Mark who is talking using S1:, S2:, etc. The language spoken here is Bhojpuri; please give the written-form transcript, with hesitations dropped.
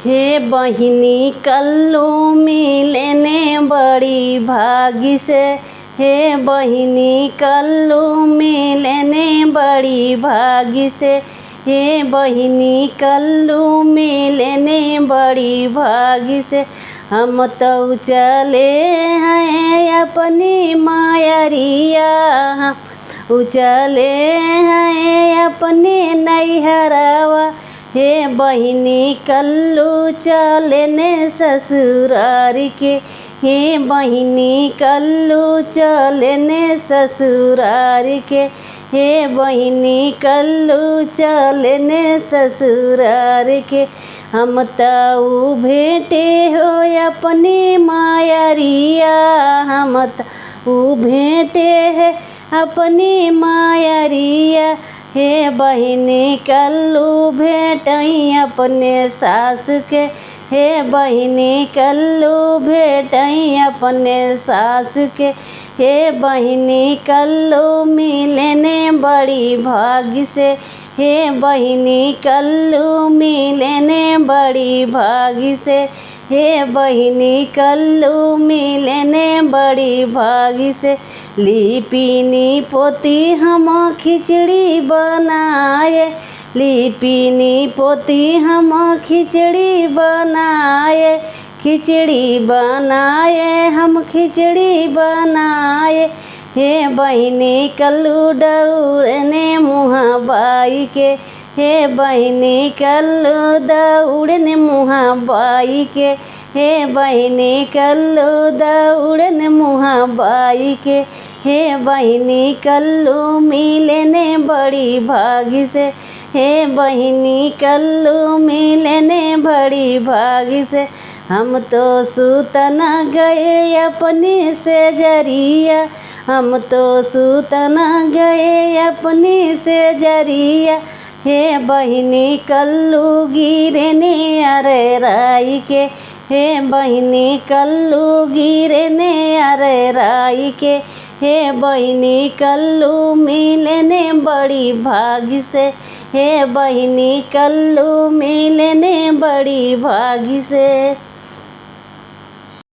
S1: हे बहिनी कल्लू मिलने बड़ी भागी से। हे बहिनी कल्लू मिलने बड़ी भागी से। हे बहिनी कल्लू मिलने बड़ी भागी से। हम तो चले हैं अपनी मायरिया, हम चले हैं अपने नैहरवा। हे बहिनी कल्लू चलने ससुरारी के। हे बहिनी कल्लू चलने ससुरारी के। हे बहिनी कल्लू चलने ससुरारी के। हम तो भेंटे हो अपनी मायरिया, हम तो भेंटे है अपनी मायरिया। हे बहिनी कल्लू भेंटई अपने सास के। हे बहिनी कल्लू भेंटई अपने सास के। हे बहिनी कल्लू मिलने बड़ी भागी से। हे बहिनी कल्लू मिलने बड़ी भागी से। हे बहिनी कल्लू मिलने बड़ी भागी से। लिपिनी पोती हम खिचड़ी बनाए, लिपिनी पोती हम खिचड़ी बनाए। खिचड़ी बनाए हम खिचड़ी बनाए। हे बहिनी कल्लू दौड़ने मुँह बाई के। हे बहिनी कल्लू दौड़ने मुँह बाई के। हे बहिनी कल्लू दौड़ने मुँह बाई के। हे बहिनी कल्लू मिलने बड़ी भागी से। हे बहिनी कल्लू मिलने बड़ी भागी से। हम तो सुतन गए अपनी सेजरिया, हम तो सुतन गए अपनी सेजरिया। हे बहिनी कल्लू गिरने अरे राई के। हे बहिनी कल्लू गिरने अरे राई के। हे बहिनी कल्लू मिलने बड़ी भागी से। हे बहिनी कल्लू मिलने बड़ी भागी से।